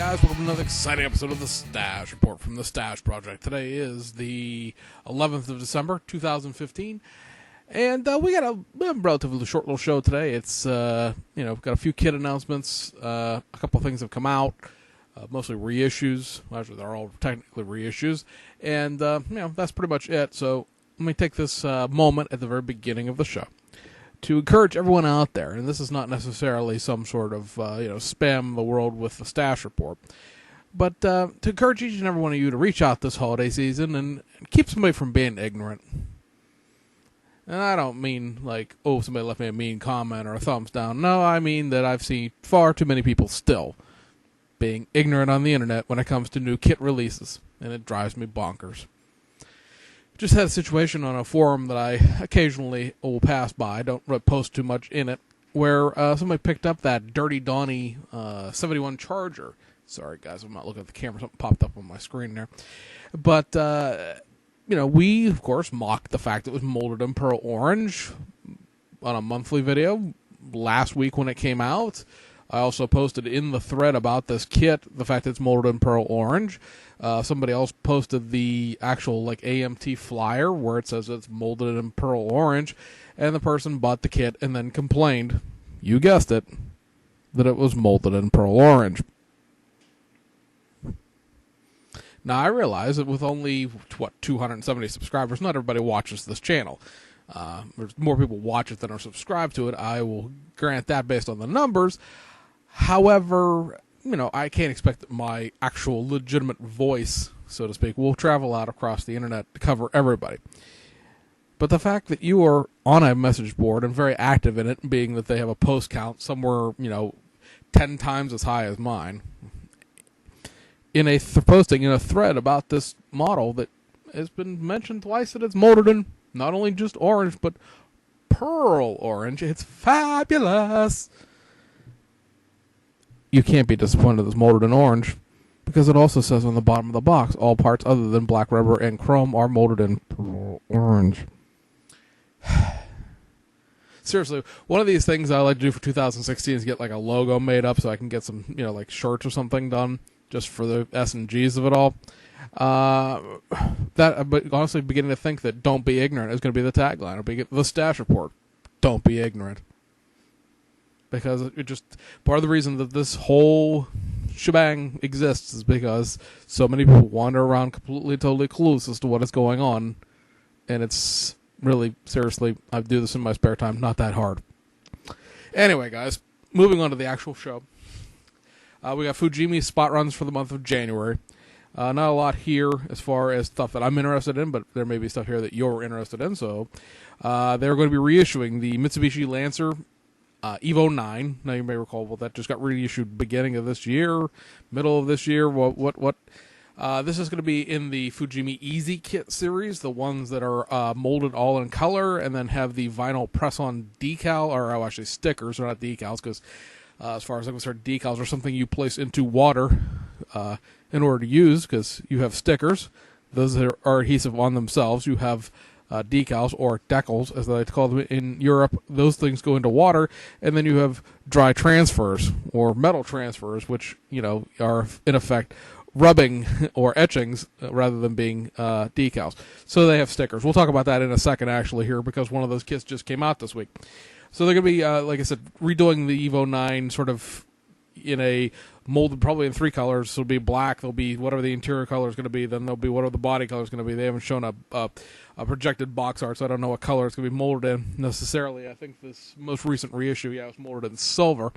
guys, welcome to another exciting episode of the Stash Report from the Stash Project. Today is the 11th of December, 2015, and we got a relatively short little show today. It's, got a few kid announcements, a couple things have come out, mostly reissues. Actually, they're all technically reissues, and, that's pretty much it. So let me take this moment at the very beginning of the show to encourage everyone out there, and this is not necessarily some sort of, spam the world with the Stash Report, but to encourage each and every one of you to reach out this holiday season and keep somebody from being ignorant. And I don't mean like, oh, somebody left me a mean comment or a thumbs down. No, I mean that I've seen far too many people still being ignorant on the internet when it comes to new kit releases, and it drives me bonkers. Just had a situation on a forum that I occasionally will pass by. I don't really post too much in it, where somebody picked up that Dirty Donnie 71 Charger. Sorry, guys, I'm not looking at the camera. Something popped up on my screen there. But, we, of course, mocked the fact that it was molded in pearl orange on a monthly video last week when it came out. I also posted in the thread about this kit the fact that it's molded in pearl orange. Somebody else posted the actual AMT flyer where it says it's molded in pearl orange, and the person bought the kit and then complained, you guessed it, that it was molded in pearl orange. Now I realize that with only 270 subscribers, not everybody watches this channel. There's more people watch it than are subscribed to it. I will grant that based on the numbers. However, I can't expect that my actual legitimate voice, so to speak, will travel out across the internet to cover everybody. But the fact that you are on a message board and very active in it, being that they have a post count somewhere, 10 times as high as mine, in a posting in a thread about this model that has been mentioned twice that it's molded in not only just orange, but pearl orange. It's fabulous. You can't be disappointed that it's molded in orange, because it also says on the bottom of the box, all parts other than black rubber and chrome are molded in pearl orange. Seriously, one of these things I like to do for 2016 is get a logo made up so I can get some, shirts or something done just for the S and G's of it all. But honestly, beginning to think that "Don't be ignorant" is going to be the tagline. It'll be the Stash Report. Don't be ignorant. Because it just, part of the reason that this whole shebang exists is because so many people wander around completely, totally clueless as to what is going on. And it's really, seriously, I do this in my spare time, not that hard. Anyway, guys, moving on to the actual show. We got Fujimi spot runs for the month of January. Not a lot here as far as stuff that I'm interested in, but there may be stuff here that you're interested in. So they're going to be reissuing the Mitsubishi Lancer Evo 9. Now you may recall, that just got reissued beginning of this year, middle of this year. This is going to be in the Fujimi Easy Kit series, the ones that are molded all in color and then have the vinyl press-on decal, or actually stickers, they're not decals, because as far as I'm concerned, decals are something you place into water in order to use, because you have stickers. Those are adhesive on themselves. You have decals, or decals, as they like to call them in Europe. Those things go into water, and then you have dry transfers, or metal transfers, which, are, in effect, rubbing or etchings rather than being decals. So they have stickers. We'll talk about that in a second, actually, here, because one of those kits just came out this week. So they're going to be, like I said, redoing the Evo 9 sort of in a molded, probably in 3 colors. So it'll be black, there'll be whatever the interior color is going to be, then there'll be whatever the body color is going to be. They haven't shown a projected box art, so I don't know what color it's going to be molded in necessarily. I think this most recent reissue, it was molded in silver.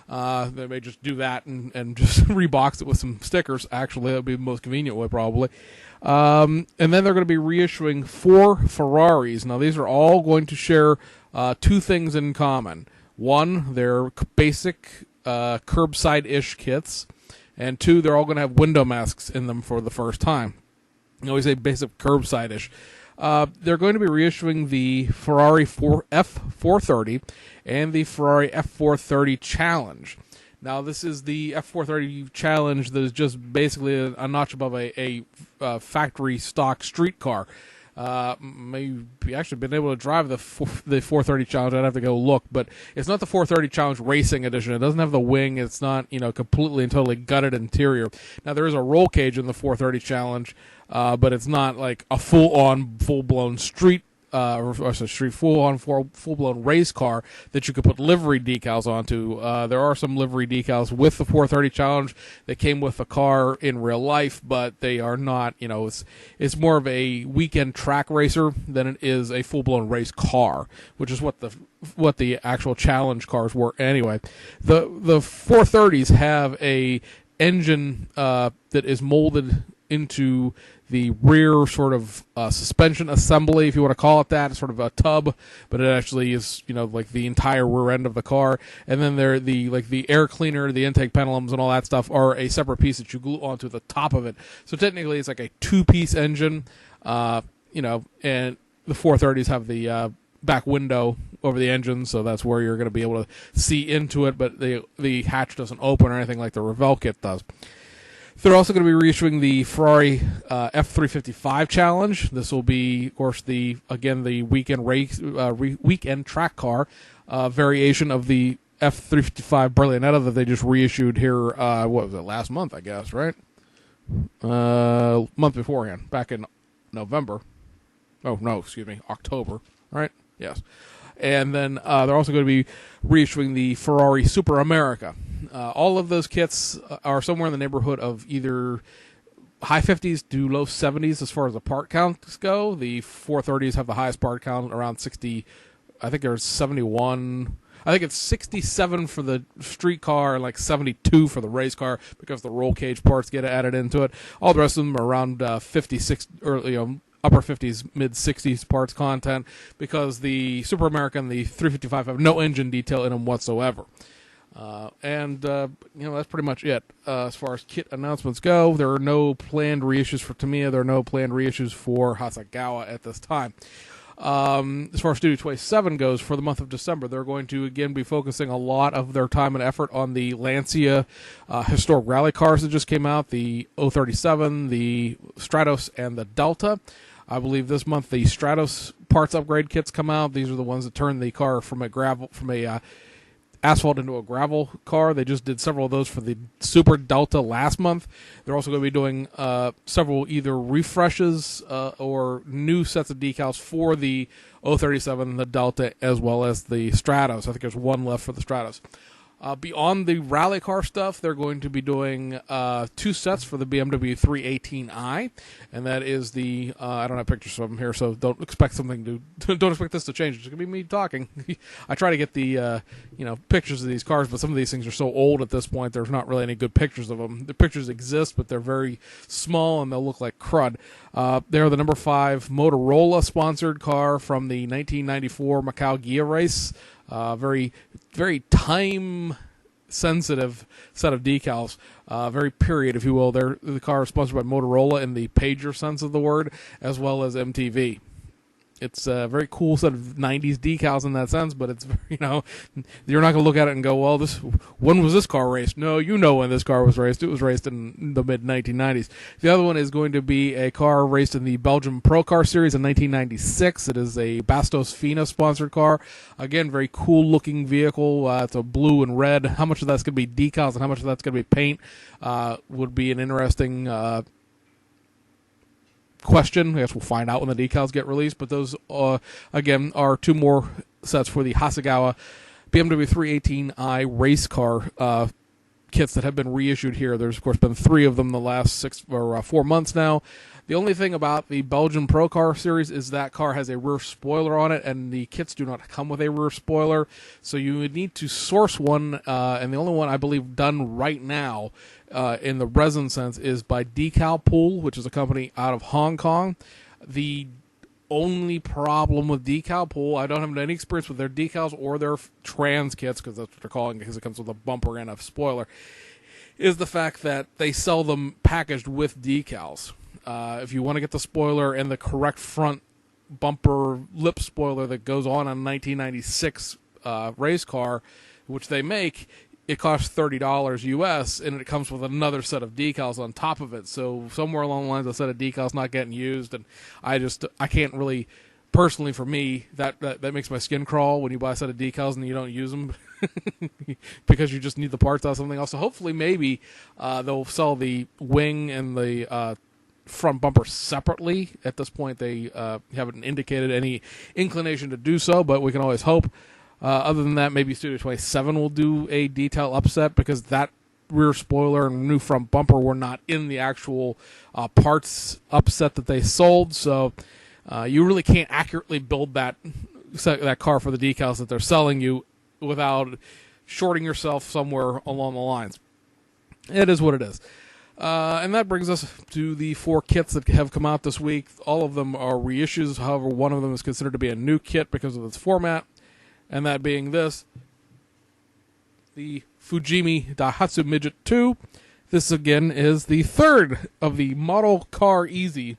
They may just do that and just rebox it with some stickers. Actually, that would be the most convenient way, probably. And then they're going to be reissuing 4 Ferraris. Now, these are all going to share 2 things in common. One, they're basic curbside-ish kits, and 2, they're all going to have window masks in them for the first time. I always say basic curbside-ish. They're going to be reissuing the Ferrari F430 and the Ferrari F430 Challenge. Now, this is the F430 Challenge that is just basically a notch above a factory stock street car. Maybe actually been able to drive the 430 Challenge. I'd have to go look, but it's not the 430 Challenge Racing Edition. It doesn't have the wing. It's not, completely and totally gutted interior. Now there is a roll cage in the 430 Challenge, but it's not like a full-blown street. Full-blown race car that you could put livery decals onto. There are some livery decals with the 430 Challenge that came with the car in real life, but they are not. It's more of a weekend track racer than it is a full-blown race car, which is what the actual Challenge cars were anyway. The 430s have a engine that is molded into the rear sort of suspension assembly, if you want to call it that. It's sort of a tub, but it actually is, like the entire rear end of the car. And then the air cleaner, the intake pendulums, and all that stuff are a separate piece that you glue onto the top of it. So technically, it's like a two-piece engine, and the 430s have the back window over the engine, so that's where you're going to be able to see into it. But the hatch doesn't open or anything like the Revell kit does. They're also going to be reissuing the Ferrari F355 Challenge. This will be, of course, the weekend race, weekend track car variation of the F355 Berlinetta that they just reissued here. What was it, last month? I guess, right? Month beforehand, back in November. Oh no, excuse me, October. Right? Yes. And then they're also going to be reissuing the Ferrari Super America. All of those kits are somewhere in the neighborhood of either high 50s to low 70s as far as the part counts go. The 430s have the highest part count, around 60. I think there's 71. I think it's 67 for the street car and like 72 for the race car because the roll cage parts get added into it. All the rest of them are around 56 or upper 50s, mid 60s parts content because the Super America and the 355 have no engine detail in them whatsoever. That's pretty much it. As far as kit announcements go, there are no planned reissues for Tamiya. There are no planned reissues for Hasegawa at this time. As far as Studio 27 goes, for the month of December, they're going to again be focusing a lot of their time and effort on the Lancia historic rally cars that just came out, the 037, the Stratos, and the Delta. I believe this month the Stratos parts upgrade kits come out. These are the ones that turn the car from a asphalt into a gravel car. They just did several of those for the Super Delta last month. They're also going to be doing several either refreshes or new sets of decals for the 037, the Delta, as well as the Stratos. I think there's one left for the Stratos. Beyond the rally car stuff, they're going to be doing two sets for the BMW 318i, and that is the I don't have pictures of them here, so don't expect this to change. It's gonna be me talking. I try to get the pictures of these cars, but some of these things are so old at this point. There's not really any good pictures of them. The pictures exist, but they're very small and they'll look like crud. They're the number 5 Motorola sponsored car from the 1994 Macau Gia race. Very, very time-sensitive set of decals. Very period, if you will. The car is sponsored by Motorola in the pager sense of the word, as well as MTV. It's a very cool set of 90s decals in that sense, but it's, you're not going to look at it and go, well, when was this car raced? No, when this car was raced. It was raced in the mid-1990s. The other one is going to be a car raced in the Belgium Pro Car Series in 1996. It is a Bastos Fina sponsored car. Again, very cool-looking vehicle. It's a blue and red. How much of that's going to be decals and how much of that's going to be paint would be an interesting question. I guess we'll find out when the decals get released, but those again are two more sets for the Hasegawa BMW 318i race car kits that have been reissued here. There's of course been 3 of them the last 4 months now. The only thing about the Belgian Pro Car Series is that car has a rear spoiler on it, and the kits do not come with a rear spoiler, so you would need to source one, and the only one I believe done right now in the resin sense is by Decal Pool, which is a company out of Hong Kong. The only problem with Decal Pool, I don't have any experience with their decals or their trans kits, because that's what they're calling it, because it comes with a bumper and a spoiler, is the fact that they sell them packaged with decals. If you want to get the spoiler and the correct front bumper lip spoiler that goes on a 1996 race car, which they make, it costs $30 US, and it comes with another set of decals on top of it. So somewhere along the lines, a set of decals not getting used, and I can't really, personally for me, that makes my skin crawl when you buy a set of decals and you don't use them because you just need the parts out of something else. So hopefully maybe they'll sell the wing and the front bumper separately. At this point, they haven't indicated any inclination to do so, but we can always hope. Other than that, maybe Studio 27 will do a detail upset, because that rear spoiler and new front bumper were not in the actual parts upset that they sold. So you really can't accurately build that car for the decals that they're selling you without shorting yourself somewhere along the lines. It is what it is. And that brings us to the 4 kits that have come out this week. All of them are reissues. However, one of them is considered to be a new kit because of its format. And that being this, the Fujimi Daihatsu Midget 2. This, again, is the third of the Model Car Easy,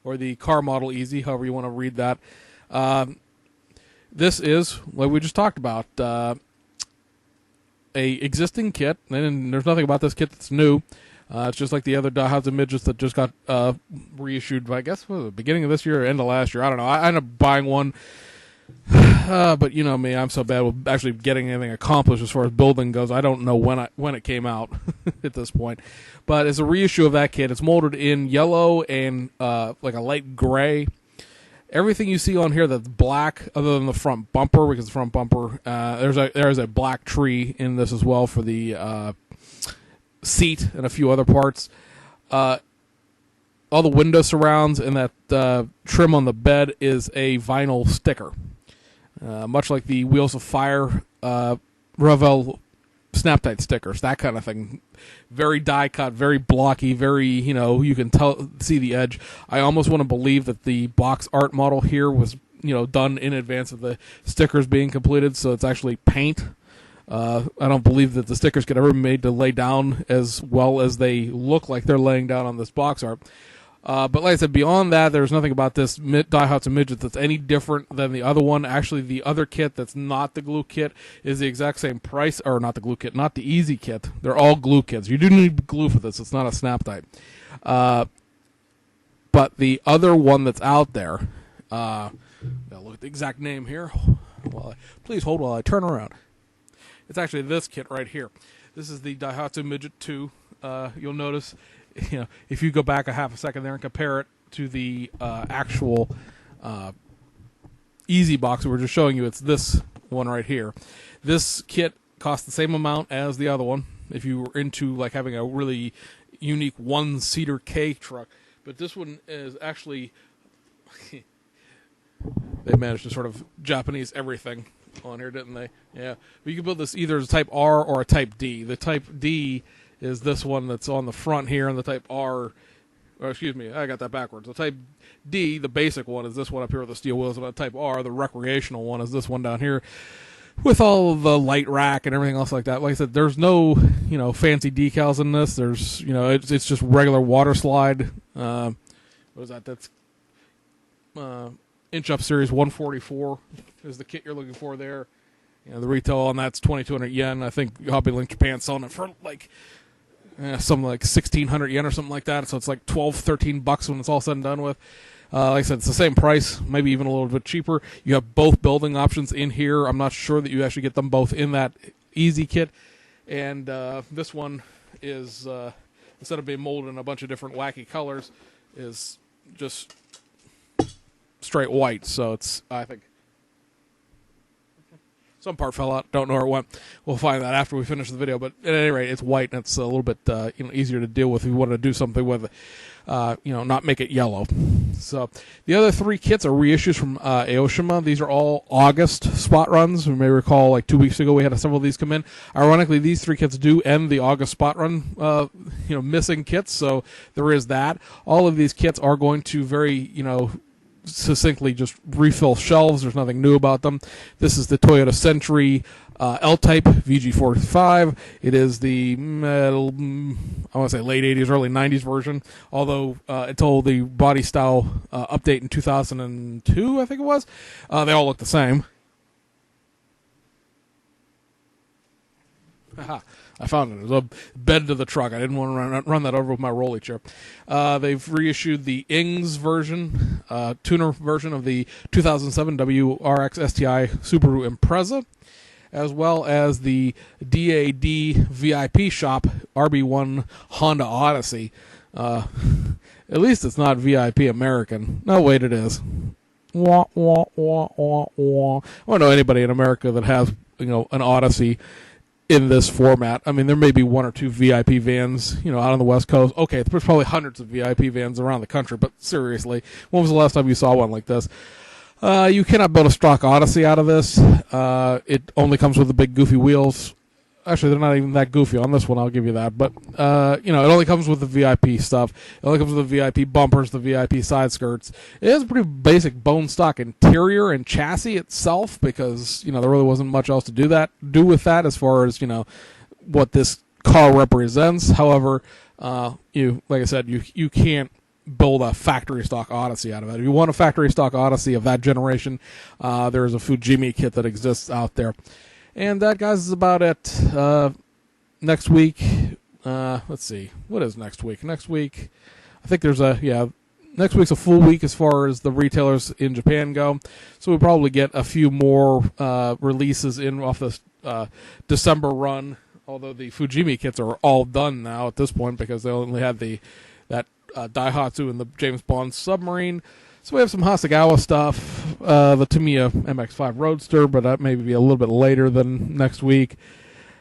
or the Car Model Easy, however you want to read that. This is, like we just talked about, a existing kit, and there's nothing about this kit that's new. It's just like the other Daihatsu Midgets that just got reissued, I guess, was it, beginning of this year or end of last year. I don't know. I ended up buying one. But you know me, I'm so bad with actually getting anything accomplished as far as building goes. I don't know when it came out at this point. But it's a reissue of that kit. It's molded in yellow and like a light gray. Everything you see on here that's black, other than the front bumper, because the front bumper, there's a black tree in this as well for the seat and a few other parts. All the window surrounds and that trim on the bed is a vinyl sticker. Much like the Wheels of Fire Revell Snap-Tight stickers, that kind of thing. Very die-cut, very blocky, very, you can see the edge. I almost want to believe that the box art model here was, done in advance of the stickers being completed, so it's actually paint. I don't believe that the stickers could ever be made to lay down as well as they look like they're laying down on this box art. But like I said, beyond that, there's nothing about this Daihatsu Midget that's any different than the other one. Actually, the other kit that's not the glue kit is the exact same price, or not the glue kit, not the easy kit. They're all glue kits. You do need glue for this. It's not a snap-tight. But the other one that's out there, I'll look at the exact name here. Please hold while I turn around. It's actually this kit right here. This is the Daihatsu Midget 2. You'll notice, if you go back a half a second there and compare it to the actual Easy box we were just showing you, it's this one right here. This kit costs the same amount as the other one if you were into like having a really unique one-seater K truck. But this one is actually they managed to sort of Japanese everything on here, didn't they? Yeah. But you can build this either as a Type R or a Type D. The Type D is this one that's on the front here, and the Type R, or excuse me, I got that backwards. The Type D, the basic one, is this one up here with the steel wheels, and the Type R, the recreational one, is this one down here with all of the light rack and everything else like that. Like I said, there's no, fancy decals in this. There's, it's just regular water slide. What is that? That's Inch Up Series 144 is the kit you're looking for there. The retail on that's 2,200 yen. I think Hobby Link Japan's selling it for like something like 1,600 yen or something like that. So it's like $12-13 when it's all said and done with. Like I said, it's the same price, maybe even a little bit cheaper. You have both building options in here. I'm not sure that you actually get them both in that Easy kit. And this one is, instead of being molded in a bunch of different wacky colors, is just straight white. So it's, I think, some part fell out. Don't know where it went. We'll find that after we finish the video. But at any rate, it's white, and it's a little bit easier to deal with if you want to do something with, not make it yellow. So the other 3 kits are reissues from Aoshima. These are all August spot runs. You may recall, like 2 weeks ago, we had several of these come in. Ironically, these 3 kits do end the August spot run, missing kits. So there is that. All of these kits are going to very, succinctly just refill shelves. There's nothing new about them. This is the Toyota Century L-Type VG45. It is the I want to say late 80s, early 90s version, although until the body style update in 2002, I think it was, they all look the same. I found it. It was a bed to the truck. I didn't want to run that over with my rolly chair. They've reissued the Ings version, tuner version of the 2007 WRX STI Subaru Impreza, as well as the DAD VIP shop RB1 Honda Odyssey. At least it's not VIP American. No, wait, it is. Wah, wah, wah, wah, wah. I don't know anybody in America that has, an Odyssey in this format. I mean, there may be one or two VIP vans, out on the West Coast. Okay, there's probably hundreds of VIP vans around the country, but seriously, when was the last time you saw one like this? You cannot build a stock Odyssey out of this. It only comes with the big goofy wheels. Actually, they're not even that goofy on this one, I'll give you that. But, it only comes with the VIP stuff. It only comes with the VIP bumpers, the VIP side skirts. It has a pretty basic bone stock interior and chassis itself because, there really wasn't much else to do with that as far as, what this car represents. However, like I said, you can't build a factory stock Odyssey out of it. If you want a factory stock Odyssey of that generation, there is a Fujimi kit that exists out there. And that, guys, is about it. Next week, let's see. What is next week? Next week, I think next week's a full week as far as the retailers in Japan go. So we'll probably get a few more releases in off this December run. Although the Fujimi kits are all done now at this point because they only had that Daihatsu and the James Bond submarine. So we have some Hasegawa stuff, the Tamiya MX-5 Roadster, but that may be a little bit later than next week.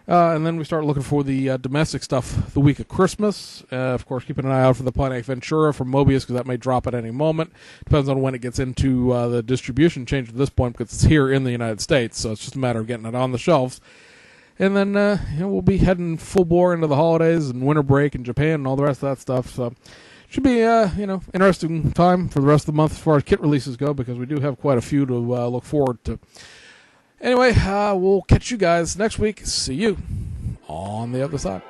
And then we start looking for the domestic stuff the week of Christmas. Of course, keeping an eye out for the Pontiac Ventura from Mobius because that may drop at any moment. Depends on when it gets into the distribution change at this point because it's here in the United States, so it's just a matter of getting it on the shelves. And then we'll be heading full bore into the holidays and winter break in Japan and all the rest of that stuff. So should be, interesting time for the rest of the month as far as kit releases go because we do have quite a few to look forward to. Anyway, we'll catch you guys next week. See you on the other side.